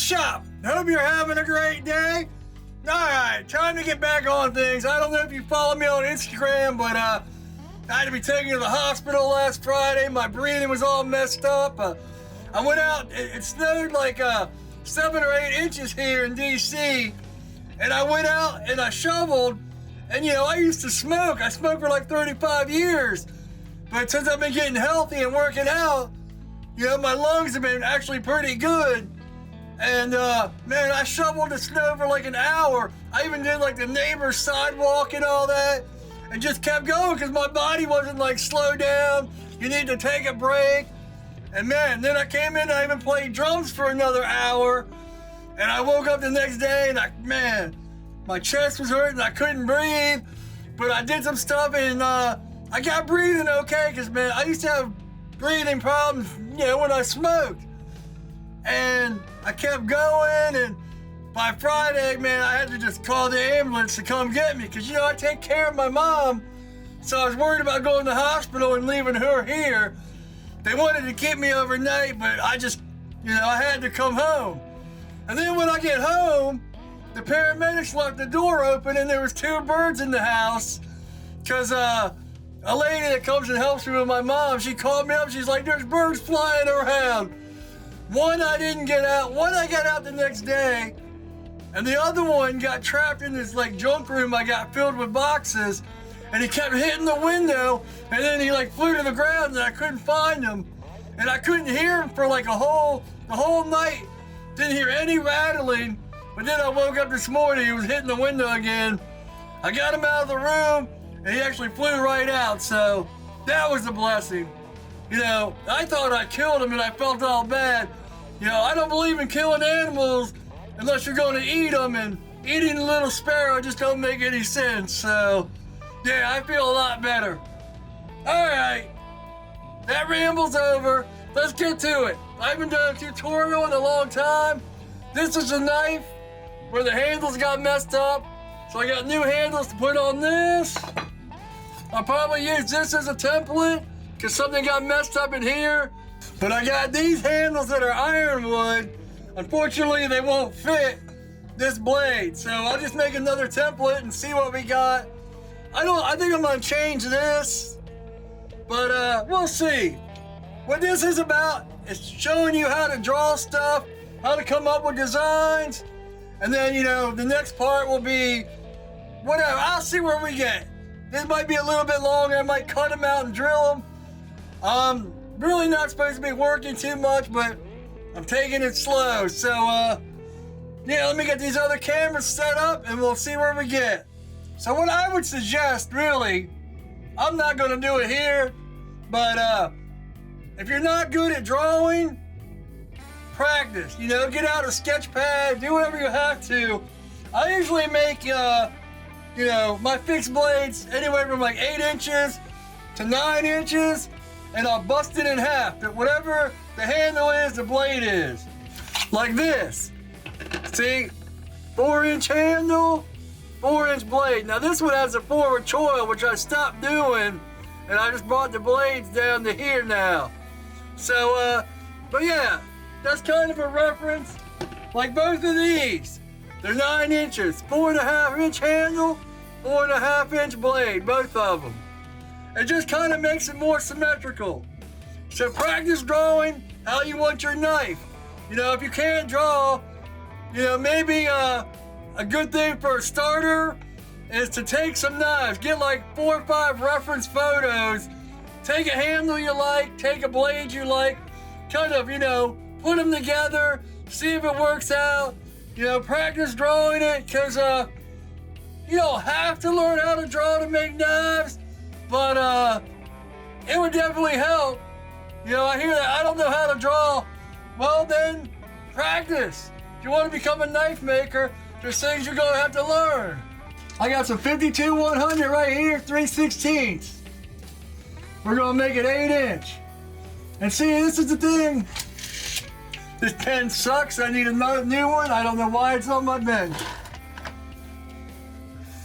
shop? Hope you're having a great day. Alright, time to get back on things. I don't know if you follow me on Instagram, but I had to be taken to the hospital last Friday. My breathing was all messed up. I went out, it snowed like 7 or 8 inches here in DC, and I went out and I shoveled, and you know, I used to smoke. I smoked for like 35 years, but since I've been getting healthy and working out, you know, my lungs have been actually pretty good. And man, I shoveled the snow for like an hour. I even did like the neighbor's sidewalk and all that, and just kept going because my body wasn't like, slow down, you need to take a break. And man, then I came in and I even played drums for another hour, and I woke up the next day and man, my chest was hurting, I couldn't breathe, but I did some stuff and I got breathing okay, because man, I used to have breathing problems, you know, when I smoked. And I kept going, and by Friday, man, I had to just call the ambulance to come get me, because, you know, I take care of my mom, so I was worried about going to the hospital and leaving her here. They wanted to keep me overnight, but I just, you know, I had to come home. And then when I get home, the paramedics left the door open, and there was 2 birds in the house, because a lady that comes and helps me with my mom, she called me up, she's like, there's birds flying around. One I didn't get out, one I got out the next day, and the other one got trapped in this like junk room I got filled with boxes, and he kept hitting the window, and then he like flew to the ground and I couldn't find him, and I couldn't hear him for like the whole night. Didn't hear any rattling, but then I woke up this morning, he was hitting the window again. I got him out of the room, and he actually flew right out, so that was a blessing. You know, I thought I killed him and I felt all bad. You know, I don't believe in killing animals unless you're going to eat them, and eating a little sparrow just don't make any sense. So, yeah, I feel a lot better. All right, that ramble's over. Let's get to it. I haven't done a tutorial in a long time. This is a knife where the handles got messed up, so I got new handles to put on this. I'll probably use this as a template because something got messed up in here. But I got these handles that are ironwood. Unfortunately, they won't fit this blade, so I'll just make another template and see what we got. I think I'm gonna change this, but we'll see. What this is about is showing you how to draw stuff, how to come up with designs, and then, you know, the next part will be whatever. I'll see where we get. This might be a little bit longer. I might cut them out and drill them. Really not supposed to be working too much, but I'm taking it slow. So, yeah, let me get these other cameras set up and we'll see where we get. So what I would suggest, really, I'm not gonna do it here, but if you're not good at drawing, practice. You know, get out a sketch pad, do whatever you have to. I usually make, you know, my fixed blades anywhere from like 8 inches to 9 inches, and I'll bust it in half. Whatever the handle is, the blade is. Like this. See? 4-inch handle, 4-inch blade. Now this one has a forward choil, which I stopped doing, and I just brought the blades down to here now. So, but yeah, that's kind of a reference. Like both of these, they're 9 inches, 4.5-inch handle, 4.5-inch blade, both of them. It just kind of makes it more symmetrical. So practice drawing how you want your knife. You know, if you can't draw, you know, maybe a good thing for a starter is to take some knives. Get like 4 or 5 reference photos. Take a handle you like, take a blade you like, kind of, you know, put them together, see if it works out. You know, practice drawing it, because you don't have to learn how to draw to make knives, but it would definitely help. You know, I hear that I don't know how to draw. Well then, practice. If you want to become a knife maker, there's things you're gonna have to learn. I got some 52-100 right here, 3/16. We're gonna make it 8-inch. And see, this is the thing. This pen sucks. I need another new one. I don't know why it's on my bench.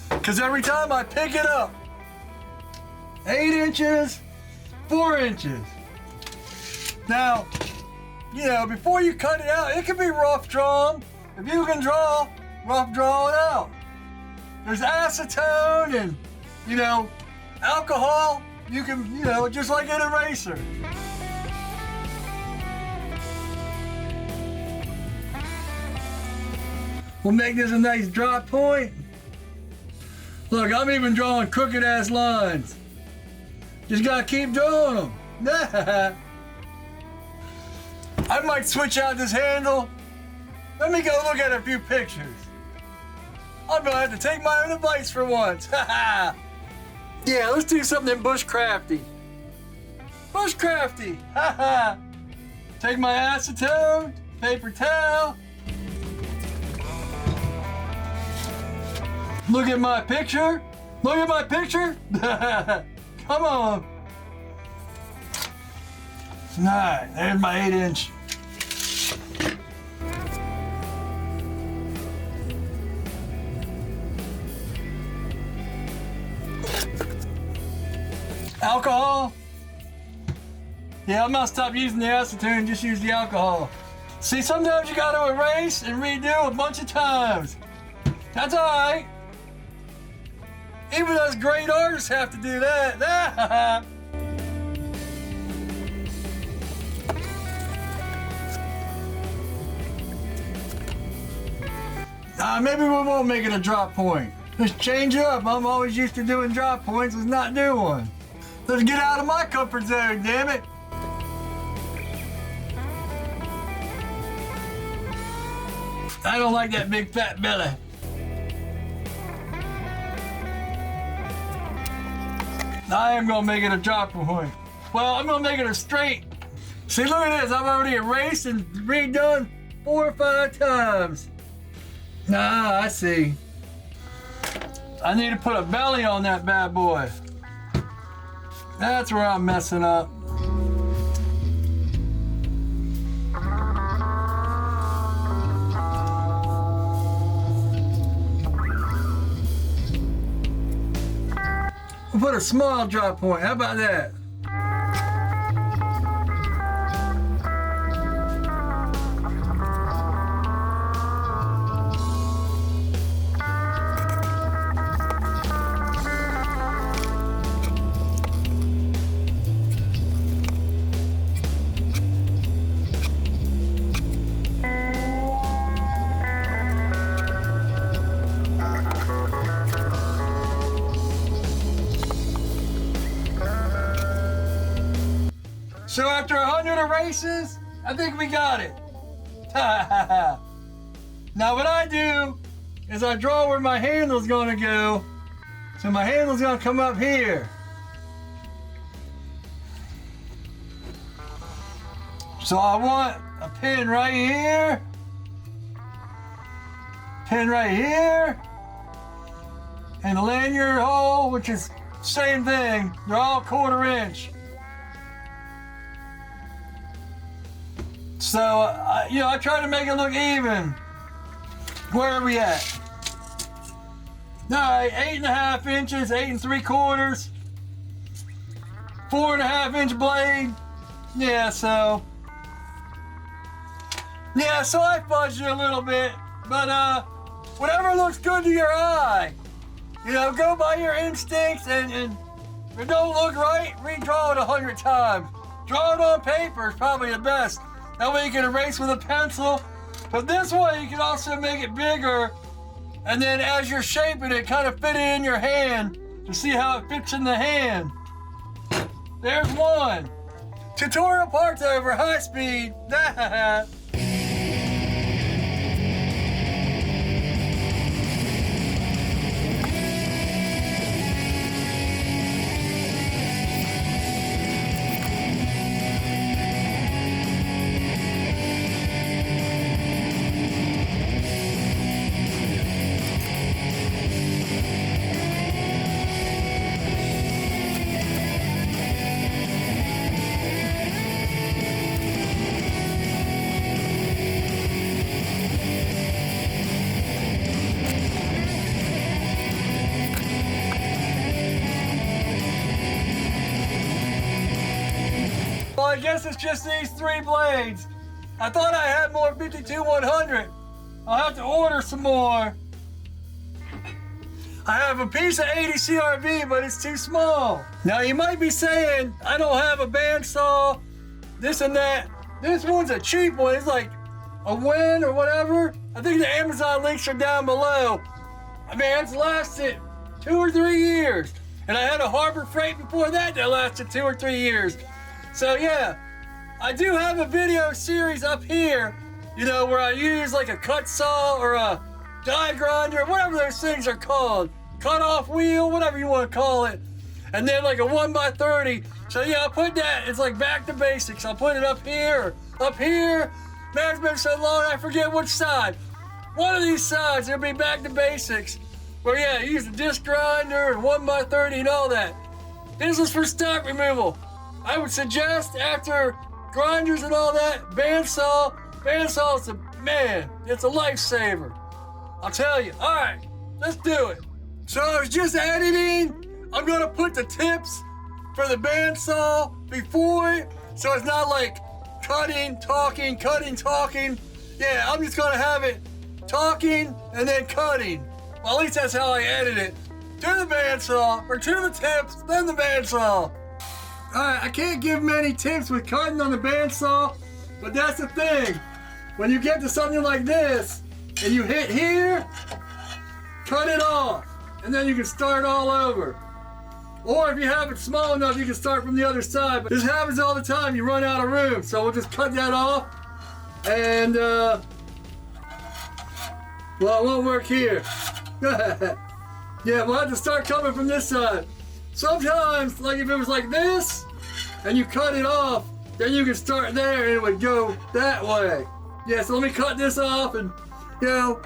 Because every time I pick it up, 8 inches, 4 inches. Now, before you cut it out, it can be rough drawn. If you can draw, rough draw it out. There's acetone and, alcohol. You can, just like an eraser. We'll make this a nice drop point. Look, I'm even drawing crooked ass lines. Just gotta keep drawing them. I might switch out this handle. Let me go look at a few pictures. I'm gonna have to take my own advice for once. Yeah, let's do something bushcrafty. Bushcrafty. Take my acetone, paper towel. Look at my picture. Look at my picture. Come on. Alright, there's my 8-inch. Alcohol. Yeah, I'm gonna stop using the acetone and just use the alcohol. See, sometimes you gotta erase and redo a bunch of times. That's alright. Even us great artists have to do that. Maybe we won't make it a drop point. Let's change it up. I'm always used to doing drop points. Let's not do one. Let's get out of my comfort zone, damn it. I don't like that big fat belly. I am gonna make it a drop point. Well, I'm gonna make it a straight. See, look at this. I've already erased and redone 4 or 5 times. Nah, I see. I need to put a belly on that bad boy. That's where I'm messing up. We'll put a small drop point. How about that? So after 100 erases, I think we got it. Now what I do is I draw where my handle's gonna go. So my handle's gonna come up here. So I want a pin right here. Pin right here. And the lanyard hole, which is same thing. They're all 1/4 inch. So, I try to make it look even. Where are we at? All right, 8.5 inches, 8 3/4. 4.5 inch blade. So I fudged it a little bit, but whatever looks good to your eye. Go by your instincts, and if it don't look right, redraw it 100 times. Draw it on paper is probably the best. That way you can erase with a pencil. But this way you can also make it bigger. And then as you're shaping it, kind of fit it in your hand to see how it fits in the hand. There's one. Tutorial parts over, high speed. Well, I guess it's just these 3 blades. I thought I had more 52-100. I'll have to order some more. I have a piece of 80 CRV, but it's too small. Now you might be saying, I don't have a bandsaw, this and that. This one's a cheap one. It's like a Win or whatever. I think the Amazon links are down below. I mean, it's lasted 2 or 3 years. And I had a Harbor Freight before that lasted 2 or 3 years. So yeah, I do have a video series up here, you know, where I use like a cut saw or a die grinder, whatever those things are called. Cut off wheel, whatever you want to call it. And then like a 1x30. So yeah, I'll put that, it's like back to basics. I'll put it up here, or up here. Man, it's been so long, I forget which side. One of these sides, it'll be back to basics. Where yeah, you use the disc grinder and 1x30 and all that. This is for stock removal. I would suggest after grinders and all that, bandsaw. Bandsaw's a, man, it's a lifesaver. I'll tell you. All right, let's do it. So I was just editing. I'm gonna put the tips for the bandsaw before it, so it's not like cutting, talking, cutting, talking. Yeah, I'm just gonna have it talking and then cutting. Well, at least that's how I edit it. To the bandsaw, or to the tips, then the bandsaw. Alright, I can't give many tips with cutting on the bandsaw, but that's the thing. When you get to something like this, and you hit here, cut it off, and then you can start all over. Or if you have it small enough, you can start from the other side. But this happens all the time, you run out of room, so we'll just cut that off, and well, it won't work here. Yeah, we'll have to start coming from this side. Sometimes, like if it was like this, and you cut it off, then you can start there and it would go that way. Yeah, so let me cut this off, and you know,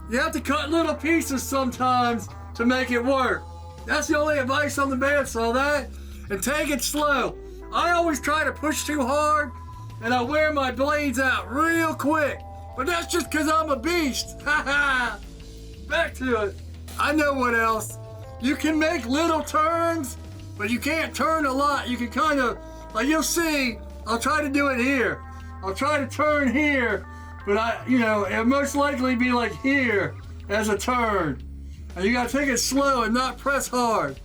you have to cut little pieces sometimes to make it work. That's the only advice on the bandsaw, that, and take it slow. I always try to push too hard, and I wear my blades out real quick. But that's just because I'm a beast. Haha. Back to it. I know what else. You can make little turns, but you can't turn a lot. You can kind of, like you'll see, I'll try to do it here. I'll try to turn here, but it'll most likely be like here as a turn. And you gotta take it slow and not press hard.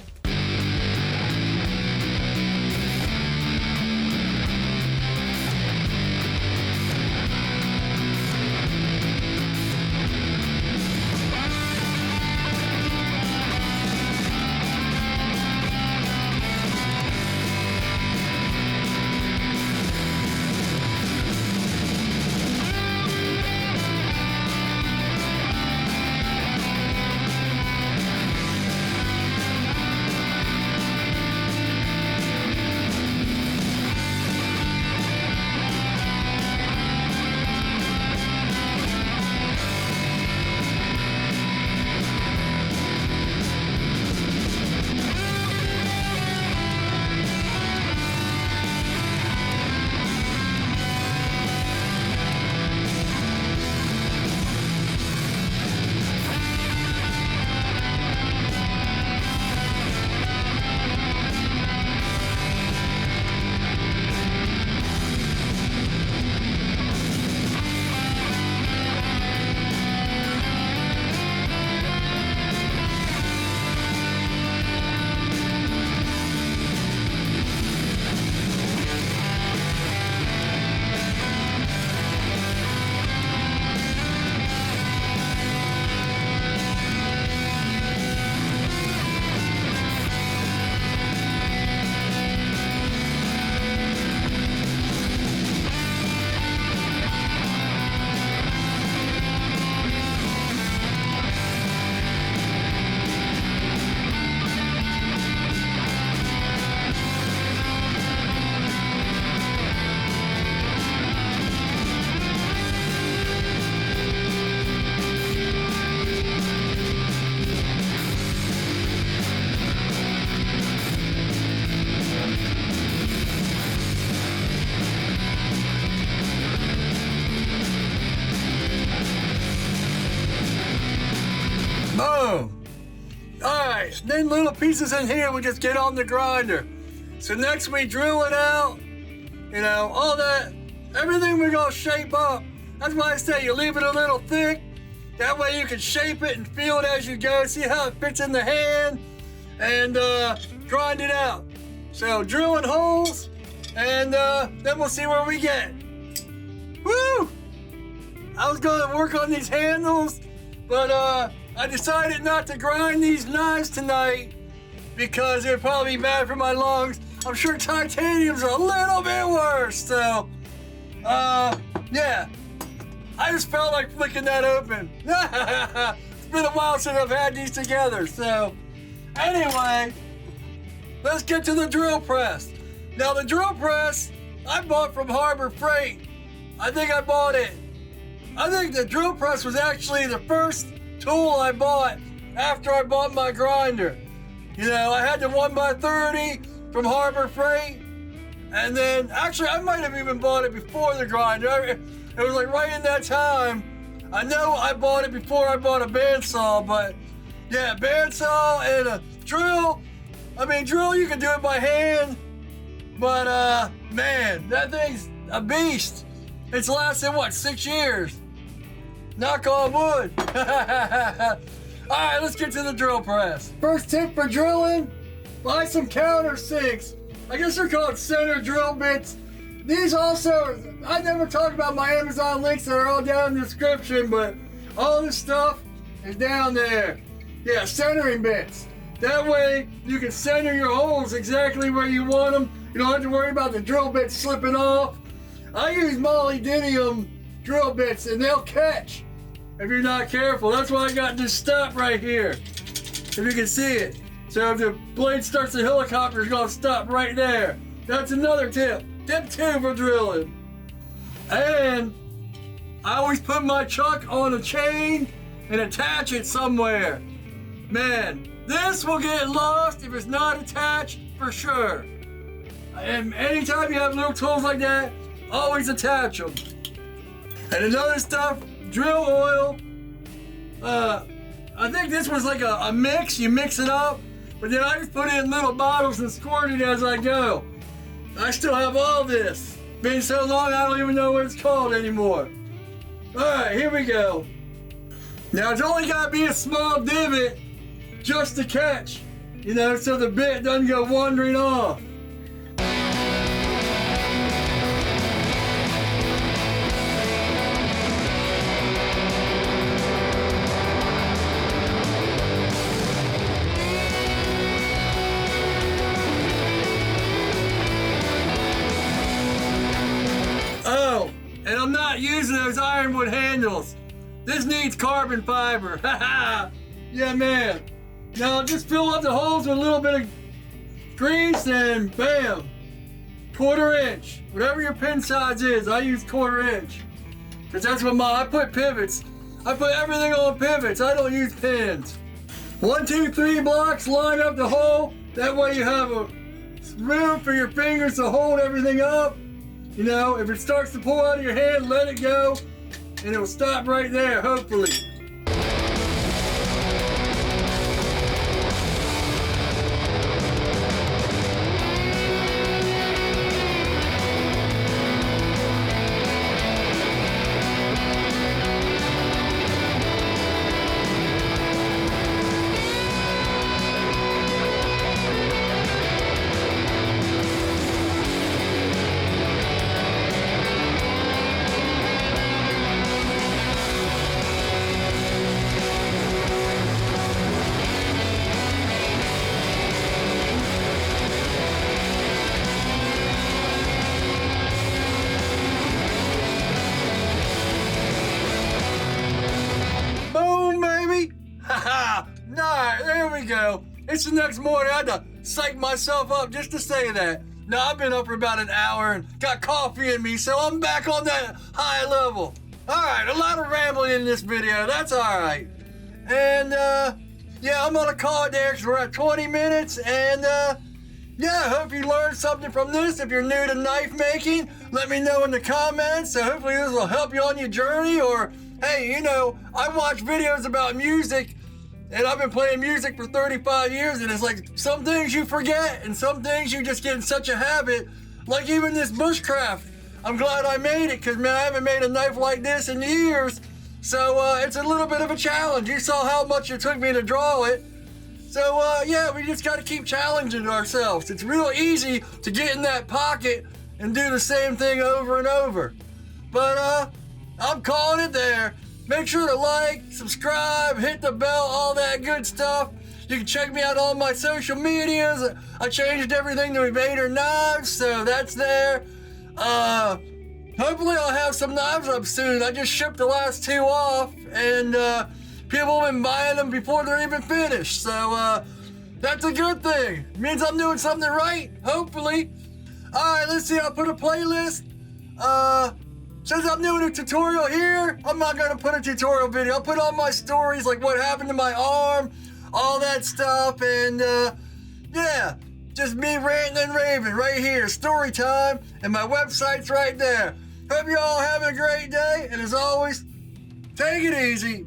Boom. Alright, then little pieces in here we just get on the grinder. So next we drill it out, all that everything we're gonna shape up. That's why I say you leave it a little thick. That way you can shape it and feel it as you go. See how it fits in the hand and grind it out. So drilling holes and then we'll see where we get. Woo! I was gonna work on these handles, but I decided not to grind these knives tonight because it would probably be bad for my lungs. I'm sure titanium's a little bit worse, so yeah. I just felt like flicking that open. It's been a while since I've had these together, so anyway, let's get to the drill press. Now the drill press I bought from Harbor Freight. I think the drill press was actually the first tool I bought after I bought my grinder. You know, I had the 1x30 from Harbor Freight, and then actually I might have even bought it before the grinder. It was like right in that time. I know I bought it before I bought a bandsaw, but yeah, bandsaw and a drill. I mean, drill, you can do it by hand, but man, that thing's a beast. It's lasted, what, 6 years? Knock on wood. All right, let's get to the drill press. First tip for drilling, buy some countersinks. I guess they're called center drill bits. These also, I never talk about my Amazon links that are all down in the description, but all this stuff is down there. Yeah, centering bits. That way you can center your holes exactly where you want them. You don't have to worry about the drill bits slipping off. I use molybdenum drill bits and they'll catch if you're not careful. That's why I got this stop right here, if you can see it. So if the blade starts to helicopter, it's gonna stop right there. That's another tip. Tip 2 for drilling. And I always put my chuck on a chain and attach it somewhere. Man, this will get lost if it's not attached for sure. And anytime you have little tools like that, always attach them. And another stuff, drill oil. I think this was like a mix, you mix it up, but then I just put it in little bottles and squirt it as I go. I still have all this. Been so long, I don't even know what it's called anymore. All right, here we go. Now it's only gotta be a small divot just to catch, you know, so the bit doesn't go wandering off. And I'm not using those ironwood handles. This needs carbon fiber. Yeah, man. Now just fill up the holes with a little bit of grease and bam. 1/4 inch. Whatever your pin size is, I use 1/4 inch. Because that's what I put pivots. I put everything on pivots. I don't use pins. 1, 2, 3 blocks, line up the hole. That way you have a room for your fingers to hold everything up. You know, if it starts to pull out of your hand, let it go, and it'll stop right there, hopefully. There we go. It's the next morning. I had to psych myself up just to say that. Now, I've been up for about an hour and got coffee in me, so I'm back on that high level. All right, a lot of rambling in this video. That's all right. And, yeah, I'm going to call it there because we're at 20 minutes. And, yeah, I hope you learned something from this. If you're new to knife making, let me know in the comments. So hopefully this will help you on your journey. Or, hey, you know, I watch videos about music, and I've been playing music for 35 years, and it's like some things you forget, and some things you just get in such a habit. Like even this bushcraft. I'm glad I made it, because, man, I haven't made a knife like this in years. So, it's a little bit of a challenge. You saw how much it took me to draw it. So, yeah, we just got to keep challenging ourselves. It's real easy to get in that pocket and do the same thing over and over. But, I'm calling it there. Make sure to like, subscribe, hit the bell, all that good stuff. You can check me out on my social medias. I changed everything to Evader Knives, so that's there. Hopefully I'll have some knives up soon. I just shipped the last 2 off, and people have been buying them before they're even finished. So that's a good thing. It means I'm doing something right, hopefully. All right, let's see. I'll put a playlist. Since I'm doing a tutorial here, I'm not gonna put a tutorial video. I'll put all my stories, like what happened to my arm, all that stuff, and yeah, just me ranting and raving right here. Story time, and my website's right there. Hope you all have a great day, and as always, take it easy.